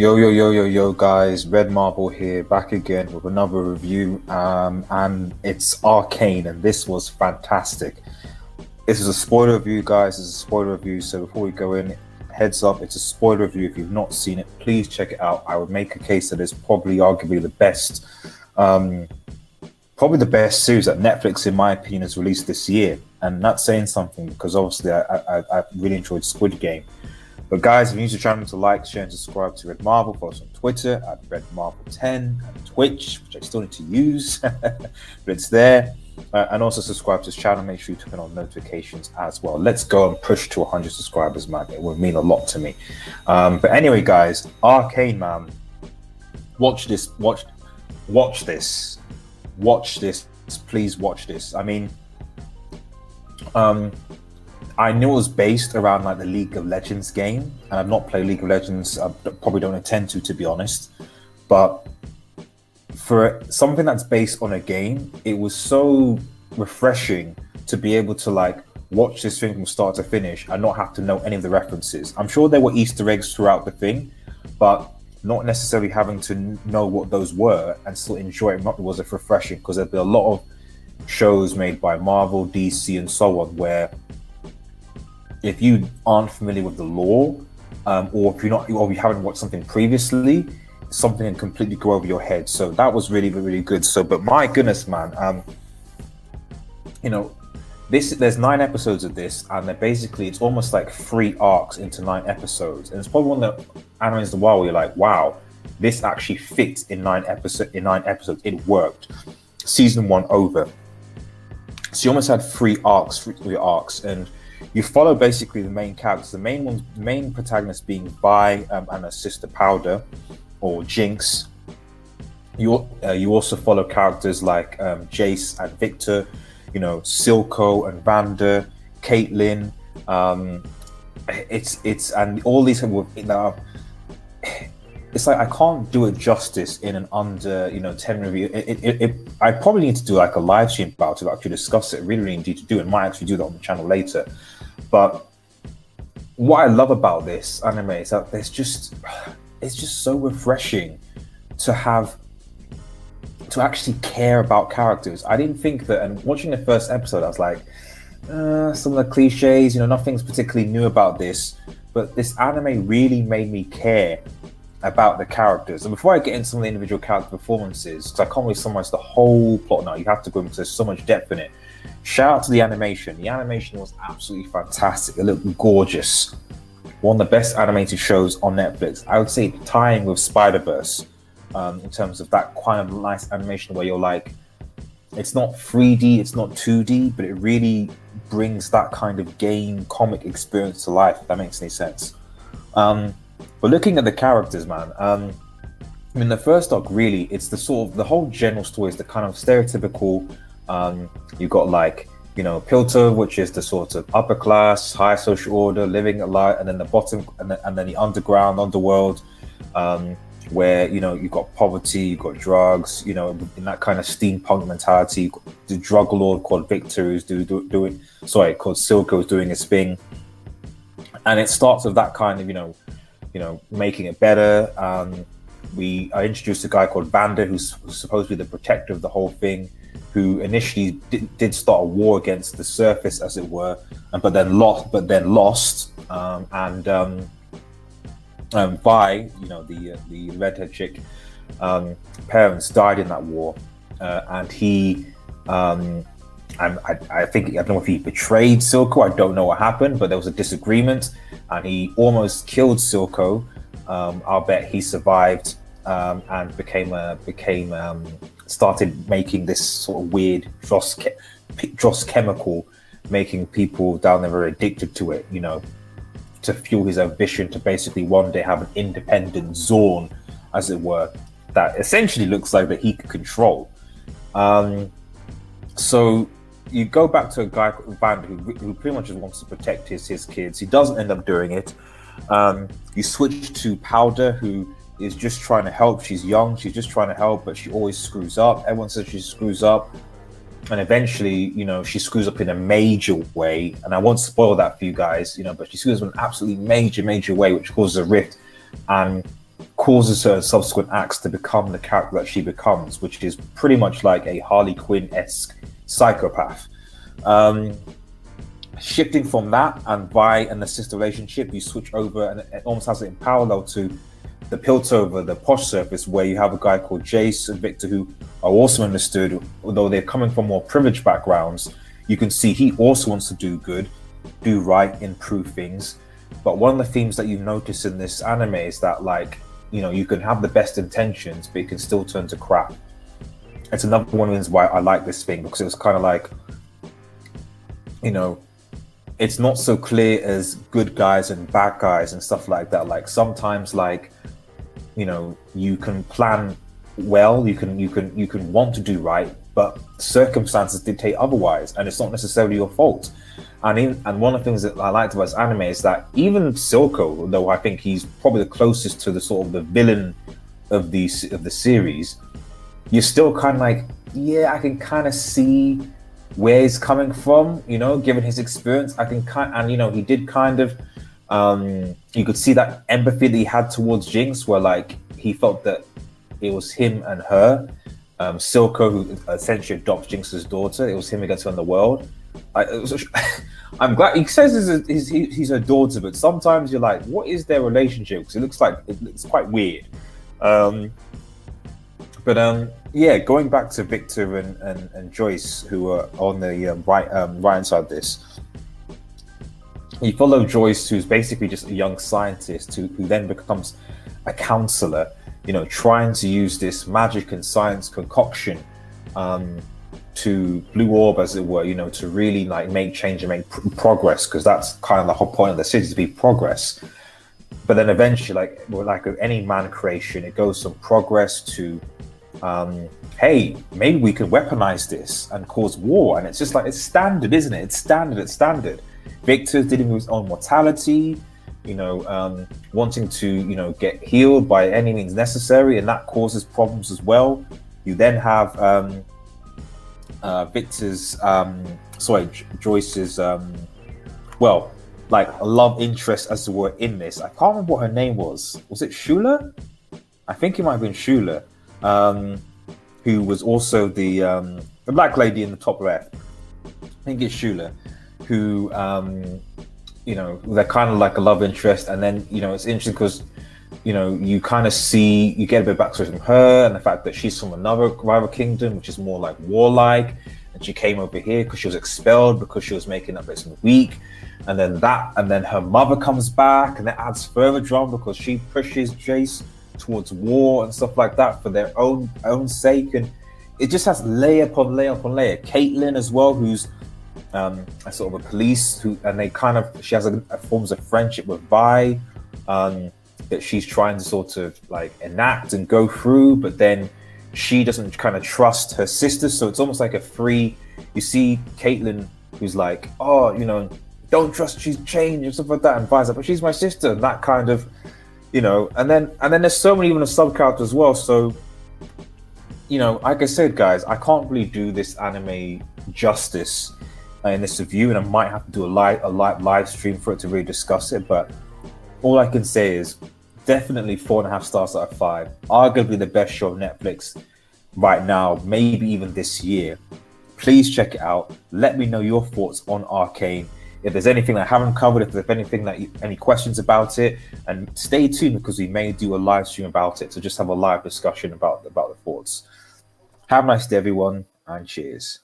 Yo, guys, Red Marble here, back again with another review, and it's Arcane, and this was fantastic. This is a spoiler review, guys. This is a spoiler review, so before we go in, heads up, it's a spoiler review. If you've not seen it, please check it out. I would make a case that it's probably arguably the best, probably the best series that Netflix, in my opinion, has released this year. And that's saying something, because obviously I really enjoyed Squid Game. But guys, if you're new to the channel, to like, share, and subscribe to Red Marble. Follow us on Twitter at RedMarble10, and Twitch, which I still need to use, but it's there. And also subscribe to this channel. Make sure you turn on notifications as well. Let's go and push to 100 subscribers, man. It would mean a lot to me. But anyway, guys, Arcane, man. Watch this. Watch this. Watch this. Please watch this. I mean, I knew it was based around like the League of Legends game, and I've not played League of Legends. I probably don't intend to be honest. But for something that's based on a game, it was so refreshing to be able to like watch this thing from start to finish and not have to know any of the references. I'm sure there were Easter eggs throughout the thing, but not necessarily having to know what those were and still enjoy it was refreshing, because there'd be a lot of shows made by Marvel, DC, and so on where if you aren't familiar with the lore, or if you haven't watched something previously, something can completely go over your head. So that was really, really good. So, but my goodness, man, you know, there's 9 episodes of this, and it's almost like 3 arcs into 9 episodes, and it's probably one of the animes in the while where you're like, wow, this actually fits in 9 episodes. It worked. Season 1 over. So you almost had 3 arcs, and you follow basically the main characters. The main protagonist being Vi and her sister Powder, or Jinx. You also follow characters like Jayce and Victor, you know, Silco and Vander, Caitlyn. It's and all these it's like I can't do it justice in an under 10 review. I probably need to do like a live stream about it to actually discuss it. Really need to do it. Might actually do that on the channel later. But what I love about this anime is that it's just so refreshing to actually care about characters. I didn't think that, and watching the first episode, I was like, some of the cliches, nothing's particularly new about this, but this anime really made me care about the characters. And before I get into some of the individual character performances, because I can't really summarize the whole plot now, you have to go into so much depth in it. Shout out to the animation. The animation was absolutely fantastic. It looked gorgeous. One of the best animated shows on Netflix. I would say tying with Spider-Verse in terms of that kind of nice animation where you're like, it's not 3D, it's not 2D, but it really brings that kind of game comic experience to life, if that makes any sense. But looking at the characters, man, I mean, the first arc, really, it's the whole general story is the kind of stereotypical, you've got like, Piltover, which is the sort of upper class, high social order, living a life, and then the bottom, and then the underworld, where you've got poverty, you've got drugs, in that kind of steampunk mentality. The drug lord called Victor who's called Silco is doing his thing, and it starts with that kind of making it better. I introduced a guy called Vander, who's supposed to be the protector of the whole thing, who initially did start a war against the surface, as it were, but then lost. Vi, the redhead chick, parents died in that war, and he, I think, I don't know if he betrayed Silco. I don't know what happened, but there was a disagreement, and he almost killed Silco. I'll bet he survived and started making this sort of weird dross chemical, making people down there very addicted to it, to fuel his ambition to basically one day have an independent zone, as it were, that essentially looks like that he could control. So you go back to a guy called Vander who pretty much just wants to protect his kids. He doesn't end up doing it. You switch to Powder, who is just trying to help. She's young, she's just trying to help, but she always screws up. Everyone says she screws up, and eventually, she screws up in a major way. And I won't spoil that for you guys, but she screws up in an absolutely major way, which causes a rift and causes her subsequent acts to become the character that she becomes, which is pretty much like a Harley Quinn-esque psychopath. Shifting from that, and by an assist relationship, you switch over, and it almost has it in parallel to the Piltover, the posh surface, where you have a guy called Jayce and Victor who are also understood, although they're coming from more privileged backgrounds. You can see he also wants to do good, do right, improve things. But one of the themes that you've noticed in this anime is that, like, you know, you can have the best intentions, but it can still turn to crap. It's another one of the reasons why I like this thing, because it was kind of like, you know, it's not so clear as good guys and bad guys and stuff like that. Like sometimes, like, you know, you can plan well, you can want to do right, but circumstances dictate otherwise, and it's not necessarily your fault. And one of the things that I liked about this anime is that even Silco, though I think he's probably the closest to the sort of the villain of the series, you're still kind of like, yeah, I can kind of see where he's coming from, you know, given his experience. I can and you know, he did kind of, you could see that empathy that he had towards Jinx, where like he felt that it was him and her. Silco, who essentially adopts Jinx's daughter, it was him against her in the world. I'm glad he says he's her daughter, but sometimes you're like, what is their relationship? Because it looks quite weird. Yeah, going back to Victor and Joyce, who are on the right hand side of this. You follow Joyce, who's basically just a young scientist who then becomes a counselor, you know, trying to use this magic and science concoction to blue orb, as it were, you know, to really like make change and make progress, because that's kind of the whole point of the city, to be progress. But then eventually, like any man creation, it goes from progress to hey, maybe we can weaponize this and cause war. And it's just like, it's standard, isn't it? It's standard. Victor's dealing with his own mortality, you know, wanting to, you know, get healed by any means necessary, and that causes problems as well. You then have Joyce's well, like a love interest, as it were, in this. I can't remember what her name was. Was it Shula? I think it might have been Shula, who was also the black lady in the top left. I think it's Shula, who you know, they're kind of like a love interest. And then, you know, it's interesting because, you know, you kind of see, you get a bit of backstory from her, and the fact that she's from another rival kingdom, which is more like warlike, and she came over here because she was expelled because she was making up as weak. And then her mother comes back, and that adds further drama because she pushes Jayce towards war and stuff like that for their own sake. And it just has layer upon layer upon layer. Caitlyn as well, who's a sort of a police, she has a forms of friendship with Vi, that she's trying to sort of like enact and go through, but then she doesn't kind of trust her sister. So it's almost like you see Caitlyn, who's like, oh, you know, don't trust, she's changed and stuff like that, and Vi's like, but she's my sister, and that kind of, you know, and then there's so many even sub characters as well. So, you know, like I said, guys, I can't really do this anime justice in this review, and I might have to do a live stream for it to really discuss it. But all I can say is definitely 4.5 stars out of 5. Arguably the best show on Netflix right now, maybe even this year. Please check it out. Let me know your thoughts on Arcane. If there's anything I haven't covered, if there's anything any questions about it, and stay tuned because we may do a live stream about it to just have a live discussion about the thoughts. Have a nice day, everyone, and cheers.